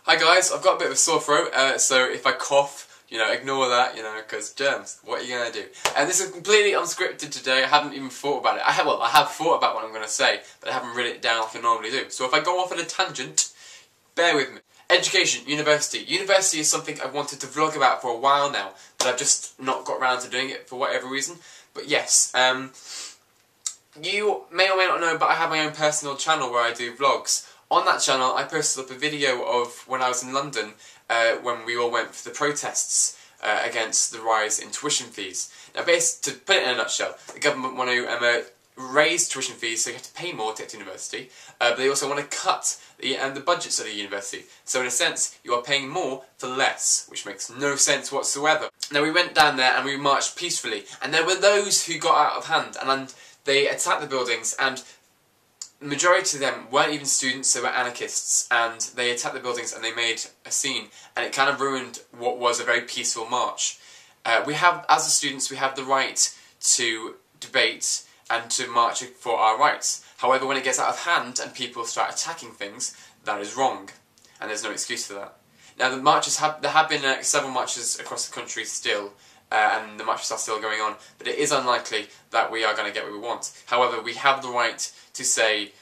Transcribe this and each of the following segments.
Hi guys, I've got a bit of a sore throat, so if I cough, ignore that, because germs, what are you going to do? And this is completely unscripted today. I haven't even thought about it. I have thought about what I'm going to say, but I haven't written it down like I normally do. So if I go off on a tangent, bear with me. Education, university. University is something I've wanted to vlog about for a while now, but I've just not got around to doing it for whatever reason. But yes, you may or may not know, but I have my own personal channel where I do vlogs. On that channel, I posted up a video of when I was in London, when we all went for the protests against the rise in tuition fees. Now, to put it in a nutshell, the government want to raise tuition fees so you have to pay more to get to university, but they also want to cut the budgets of the university. So in a sense, you are paying more for less, which makes no sense whatsoever. Now, we went down there and we marched peacefully, and there were those who got out of hand, and they attacked the buildings, and the majority of them weren't even students, they were anarchists, and they attacked the buildings and they made a scene, and it kind of ruined what was a very peaceful march. As students, we have the right to debate and to march for our rights. However, when it gets out of hand and people start attacking things, that is wrong, and there's no excuse for that. Now, there have been several marches across the country still, and the marches are still going on, but it is unlikely that we are going to get what we want. However, we have the right to say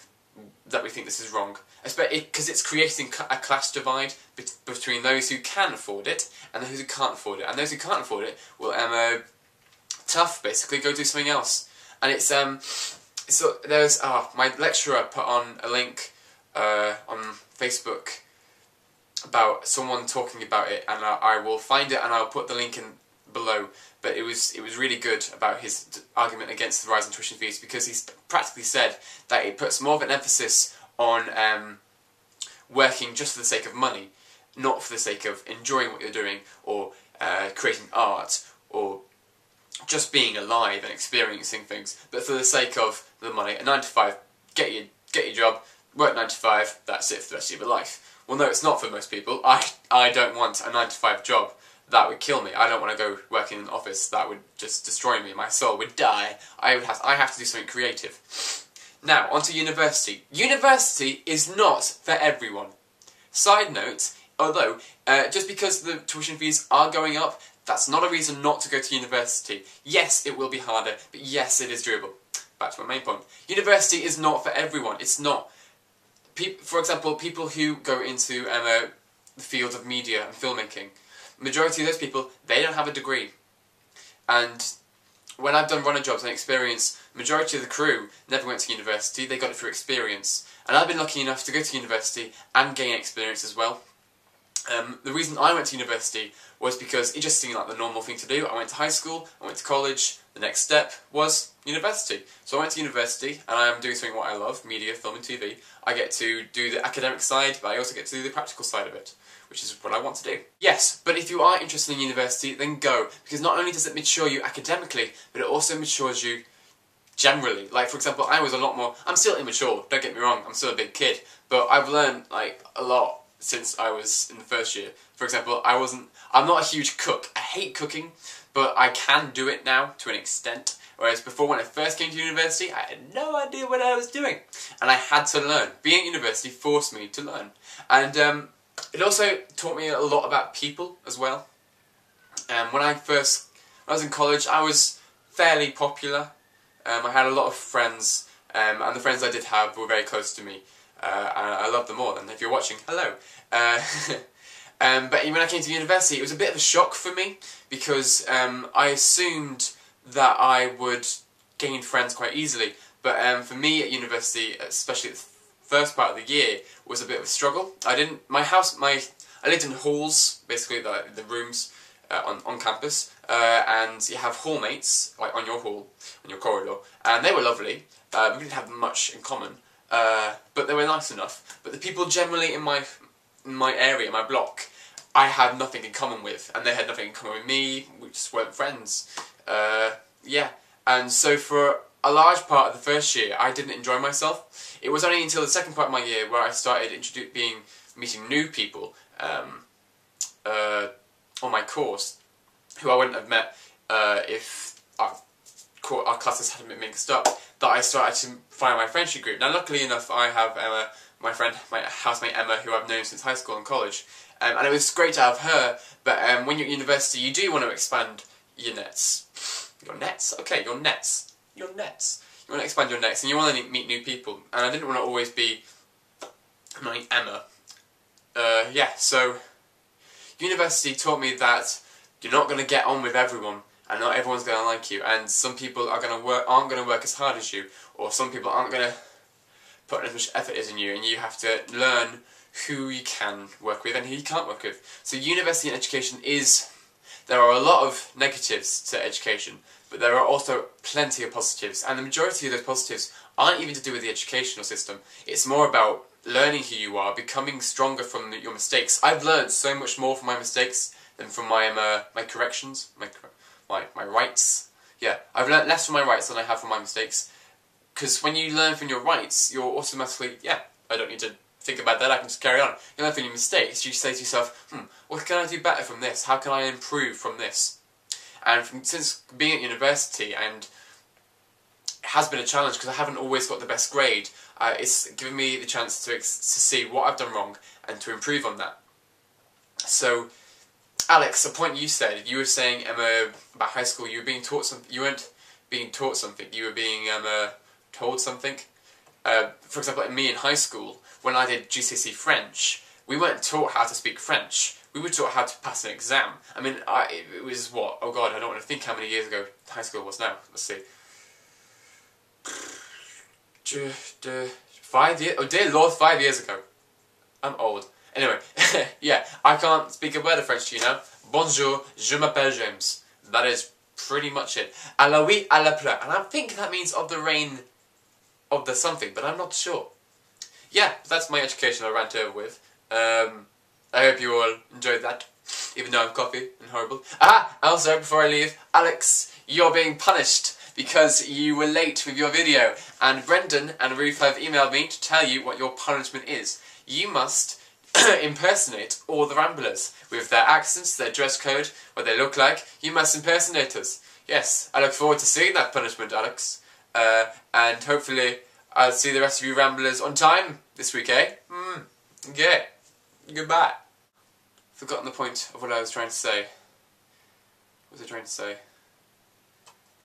that we think this is wrong, because it's creating a class divide between those who can afford it and those who can't afford it. And those who can't afford it will, tough, basically, go do something else. And my lecturer put on a link on Facebook about someone talking about it, and I will find it and I'll put the link in below. But it was really good about his argument against the rise in tuition fees, because he's practically said that it puts more of an emphasis on working just for the sake of money, not for the sake of enjoying what you're doing, or creating art, or just being alive and experiencing things, but for the sake of the money. A 9 to 5, get your job, work 9 to 5, that's it for the rest of your life. Well, no, it's not for most people. I don't want a 9 to 5 job. That would kill me. I don't want to go work in an office. That would just destroy me. My soul would die. I have to do something creative. Now, onto university. University is not for everyone. Side note, although, just because the tuition fees are going up, that's not a reason not to go to university. Yes, it will be harder, but yes, it is doable. Back to my main point. University is not for everyone. It's not. For example, people who go into the field of media and filmmaking, majority of those people, they don't have a degree. And when I've done runner jobs and experience, majority of the crew never went to university, they got it through experience. And I've been lucky enough to go to university and gain experience as well. The reason I went to university was because it just seemed like the normal thing to do. I went to high school, I went to college, the next step was university. So I went to university, and I am doing something what I love, media, film and TV. I get to do the academic side, but I also get to do the practical side of it, which is what I want to do. Yes, but if you are interested in university, then go, because not only does it mature you academically, but it also matures you generally. Like, for example, I was a lot more, I'm still immature, don't get me wrong, I'm still a big kid, but I've learned, like, a lot since I was in the first year. For example, I'm not a huge cook. I hate cooking, but I can do it now to an extent. Whereas before, when I first came to university, I had no idea what I was doing. And I had to learn. Being at university forced me to learn. And it also taught me a lot about people as well. When I was in college, I was fairly popular. I had a lot of friends, and the friends I did have were very close to me. And I love them all, and if you're watching, hello. But when I came to university, it was a bit of a shock for me, because I assumed that I would gain friends quite easily. But for me at university, especially at the first part of the year, was a bit of a struggle. I lived in halls, basically the rooms on campus, and you have hallmates, like on your hall, on your corridor, and they were lovely. We didn't have much in common. But they were nice enough. But the people generally in my area, my block, I had nothing in common with, and they had nothing in common with me. We just weren't friends. Yeah. And so for a large part of the first year, I didn't enjoy myself. It was only until the second part of my year where I started meeting new people on my course, who I wouldn't have met if our classes hadn't been mixed up, that I started to find my friendship group. Now, luckily enough, I have my friend, my housemate Emma, who I've known since high school and college. And it was great to have her, but when you're at university, you do want to expand your nets. Your nets? Okay, your nets. Your nets. You want to expand your nets, and you want to meet new people. And I didn't want to always be annoying Emma. Yeah, so university taught me that you're not going to get on with everyone, and not everyone's going to like you, and some people aren't going to work as hard as you, or some people aren't going to put as much effort as in you, and you have to learn who you can work with and who you can't work with. So university and education there are a lot of negatives to education, but there are also plenty of positives, and the majority of those positives aren't even to do with the educational system. It's more about learning who you are, becoming stronger from your mistakes. I've learned so much more from my mistakes than from my my corrections, my rights. Yeah, I've learned less from my rights than I have from my mistakes. Because when you learn from your rights, you're automatically, yeah, I don't need to think about that, I can just carry on. You learn from your mistakes, you say to yourself, what can I do better from this? How can I improve from this? And since being at university, and it has been a challenge because I haven't always got the best grade, it's given me the chance to see what I've done wrong and to improve on that. So, Alex, a point you said, you were saying, Emma, about high school, you were being taught something, you weren't being taught something, you were being told something. For example, me in high school, when I did GCSE French, we weren't taught how to speak French. We were taught how to pass an exam. I mean, it was what? Oh God, I don't want to think how many years ago high school was now. Let's see. 5 years? Oh dear Lord, 5 years ago. I'm old. Anyway, yeah, I can't speak a word of French to you now. Bonjour, je m'appelle James. That is pretty much it. À la oui, à la pleu. And I think that means of the rain, of the something, but I'm not sure. Yeah, that's my education I rant over with. I hope you all enjoyed that, even though I'm coffee and horrible. Also, before I leave, Alex, you're being punished because you were late with your video, and Brendan and Ruth have emailed me to tell you what your punishment is. You must impersonate all the Ramblers, with their accents, their dress code, what they look like. You must impersonate us. Yes, I look forward to seeing that punishment, Alex. And hopefully I'll see the rest of you Ramblers on time this week, eh? Okay. Goodbye. Forgotten the point of what I was trying to say. What was I trying to say?